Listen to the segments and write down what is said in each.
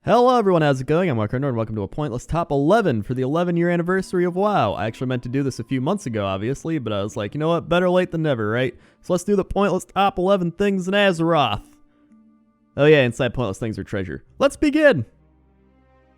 Hello everyone, how's it going? I'm WoWcrendor and welcome to a pointless top 11 for the 11-year anniversary of WoW. I actually meant to do this a few months ago, obviously, but I was like, you know what, better late than never, right? So let's do the pointless top 11 things in Azeroth. Oh yeah, inside pointless things are treasure. Let's begin!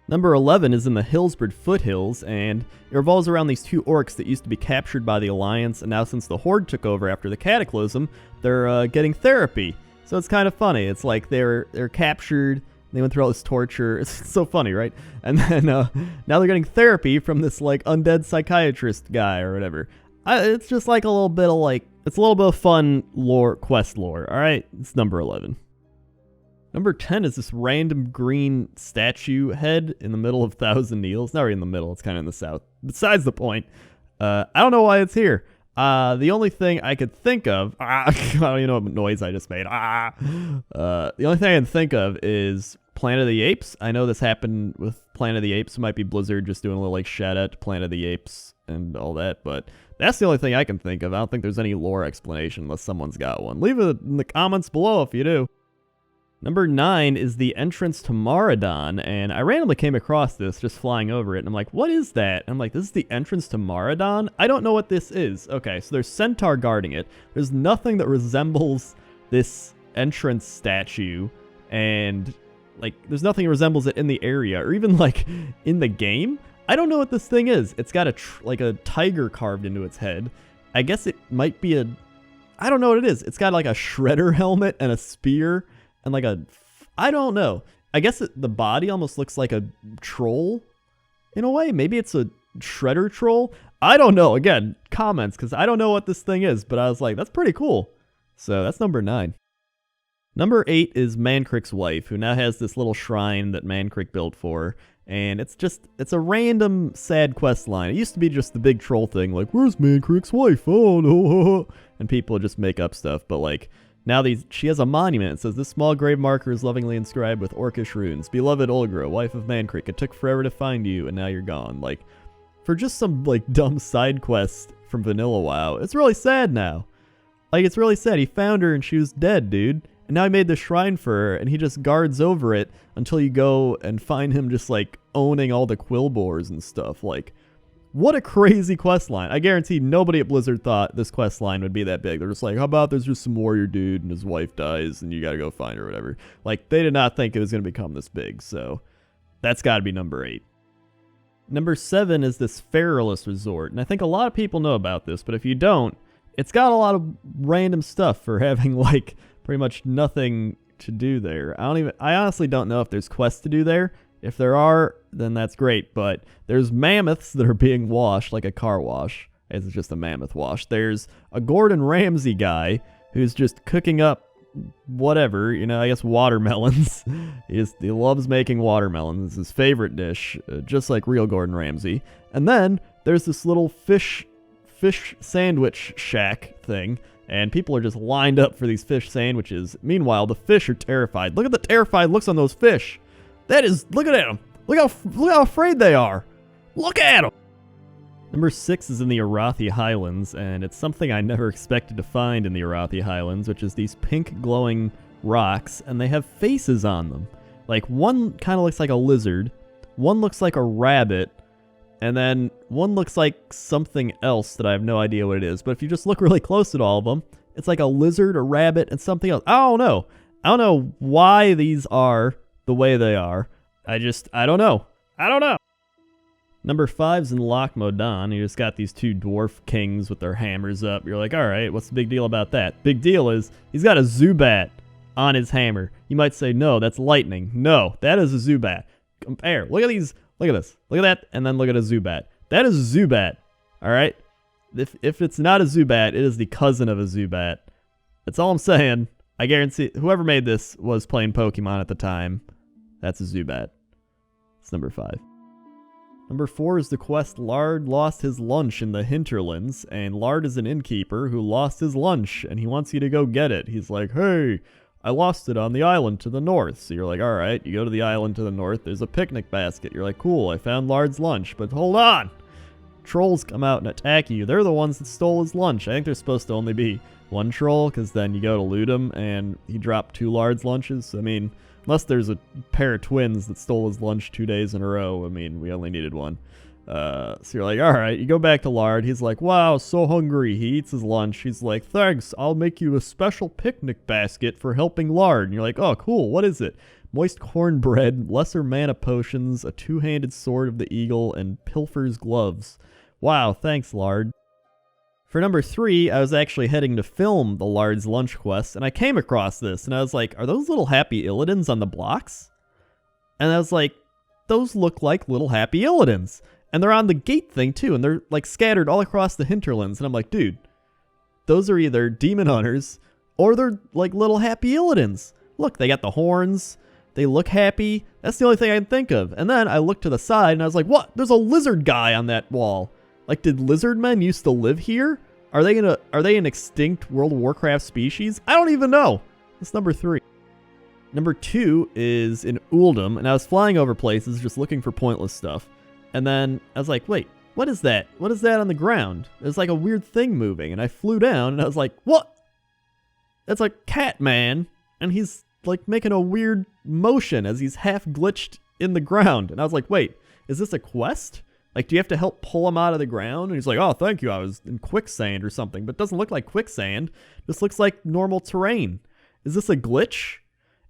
Number 11 is in the Hillsbred foothills, and it revolves around these two orcs that used to be captured by the Alliance, and now since the Horde took over after the Cataclysm, they're getting therapy. So it's kind of funny. It's like they're captured. They went through all this torture. It's so funny, right? And then now they're getting therapy from this like undead psychiatrist guy or whatever. It's just like a little bit of it's a little bit of fun lore, quest lore. All right, it's number 11. Number 10 is this random green statue head in the middle of Thousand Needles. Not really in the middle. It's kind of in the south. Besides the point, I don't know why it's here. The only thing I could think of, I don't even know what noise I just made. The only thing I can think of is Planet of the Apes. I know this happened with Planet of the Apes. It might be Blizzard just doing a little like shout out to Planet of the Apes and all that, but that's the only thing I can think of. I don't think there's any lore explanation unless someone's got one. Leave it in the comments below if you do. Number 9 is the entrance to Maradon, and I randomly came across this just flying over it, and I'm like, what is that? And I'm like, this is the entrance to Maradon? I don't know what this is. Okay, so there's Centaur guarding it. There's nothing that resembles this entrance statue, and like, there's nothing that resembles it in the area, or even like in the game. I don't know what this thing is. It's got a tiger carved into its head. I guess it might be I don't know what it is. It's got like a shredder helmet and a spear. And like I don't know. I guess the body almost looks like a troll in a way. Maybe it's a shredder troll. I don't know. Again, comments, because I don't know what this thing is. But I was like, that's pretty cool. So that's number 9. Number 8 is Mancrick's wife, who now has this little shrine that Mancrick built for her. And it's a random sad quest line. It used to be just the big troll thing, like, where's Mancrick's wife? Oh, no. And people just make up stuff. But like, now she has a monument. It says, this small grave marker is lovingly inscribed with orcish runes. Beloved Olgra, wife of Mancrick, it took forever to find you, and now you're gone. Like, for just some, like, dumb side quest from Vanilla WoW, it's really sad now. Like, it's really sad. He found her, and she was dead, dude. And now he made the shrine for her, and he just guards over it until you go and find him just, like, owning all the quillboars and stuff. Like, what a crazy quest line. I guarantee nobody at Blizzard thought this quest line would be that big. They're just like, how about there's just some warrior dude and his wife dies and you gotta go find her or whatever. Like, they did not think it was going to become this big, so that's got to be number 8. Number 7 is this Fairless Resort, and I think a lot of people know about this, but if you don't, it's got a lot of random stuff for having, like, pretty much nothing to do there. I honestly don't know if there's quests to do there. If there are, then that's great, but there's mammoths that are being washed like a car wash. It's just a mammoth wash. There's a Gordon Ramsay guy who's just cooking up whatever, I guess watermelons. He loves making watermelons. It's his favorite dish, just like real Gordon Ramsay. And then there's this little fish sandwich shack thing, and people are just lined up for these fish sandwiches. Meanwhile, the fish are terrified. Look at the terrified looks on those fish. Look at them. Look how afraid they are. Look at them. Number 6 is in the Arathi Highlands, and it's something I never expected to find in the Arathi Highlands, which is these pink glowing rocks, and they have faces on them. Like, one kind of looks like a lizard, one looks like a rabbit, and then one looks like something else that I have no idea what it is. But if you just look really close at all of them, it's like a lizard, a rabbit, and something else. I don't know why these are the way they are. I don't know. Number 5's in Loch Modan. You just got these two dwarf kings with their hammers up. You're like, alright, what's the big deal about that? Big deal is, he's got a Zubat on his hammer. You might say, no, that's lightning. No, that is a Zubat. Compare. Look at these. Look at this. Look at that, and then look at a Zubat. That is a Zubat. Alright? If it's not a Zubat, it is the cousin of a Zubat. That's all I'm saying. I guarantee whoever made this was playing Pokemon at the time. That's a Zubat. It's number 5. Number 4 is the quest Lard lost his lunch in the hinterlands, and Lard is an innkeeper who lost his lunch, and he wants you to go get it. He's like, hey, I lost it on the island to the north. So you're like, alright, you go to the island to the north, there's a picnic basket. You're like, cool, I found Lard's lunch, but hold on. trolls come out and attack you. They're the ones that stole his lunch. I think there's supposed to only be one troll, because then you go to loot him, and he dropped 2 large lunches. I mean, unless there's a pair of twins that stole his lunch 2 days in a row, I mean, we only needed one. So you're like, alright, you go back to Lard. He's like, wow, so hungry. He eats his lunch. He's like, thanks, I'll make you a special picnic basket for helping Lard. And you're like, oh, cool, what is it? Moist cornbread, lesser mana potions, a 2-handed sword of the eagle, and pilfer's gloves. Wow, thanks, Lard. For number 3, I was actually heading to film the Lard's lunch quest, and I came across this, and I was like, are those little happy Illidans on the blocks? And I was like, those look like little happy Illidans. And they're on the gate thing, too, and they're, like, scattered all across the hinterlands. And I'm like, dude, those are either demon hunters, or they're, like, little happy Illidans. Look, they got the horns. They look happy. That's the only thing I can think of. And then I looked to the side, and I was like, what? There's a lizard guy on that wall. Like, did lizard men used to live here? Are they an extinct World of Warcraft species? I don't even know. That's number 3. Number 2 is in Uldum, and I was flying over places just looking for pointless stuff. And then I was like, wait, what is that? What is that on the ground? There's like a weird thing moving. And I flew down and I was like, what? That's like Catman. And he's like making a weird motion as he's half glitched in the ground. And I was like, wait, is this a quest? Like, do you have to help pull him out of the ground? And he's like, oh, thank you. I was in quicksand or something. But it doesn't look like quicksand. This looks like normal terrain. Is this a glitch?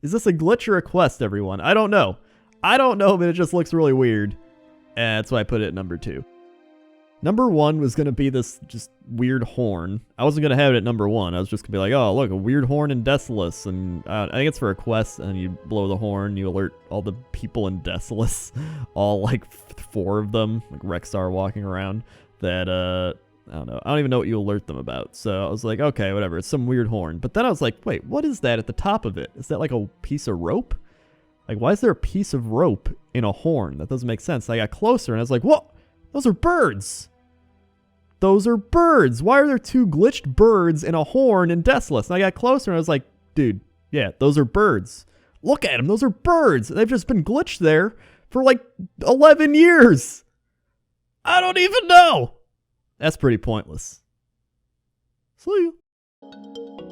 Is this a glitch or a quest, everyone? I don't know. I don't know, but it just looks really weird. And that's why I put it at number 2. Number 1 was going to be this just weird horn. I wasn't going to have it at number 1. I was just going to be like, oh, look, a weird horn in Desolus. And I think it's for a quest, and you blow the horn, you alert all the people in Desolus, all like 4 of them, like Rexar walking around, that, I don't know. I don't even know what you alert them about. So I was like, okay, whatever. It's some weird horn. But then I was like, wait, what is that at the top of it? Is that like a piece of rope? Like, why is there a piece of rope in a horn? That doesn't make sense. I got closer, and I was like, what? Those are birds. Those are birds. Why are there 2 glitched birds in a horn in Desolus? And I got closer, and I was like, dude, yeah, those are birds. Look at them. Those are birds. They've just been glitched there for, like, 11 years. I don't even know. That's pretty pointless. See you.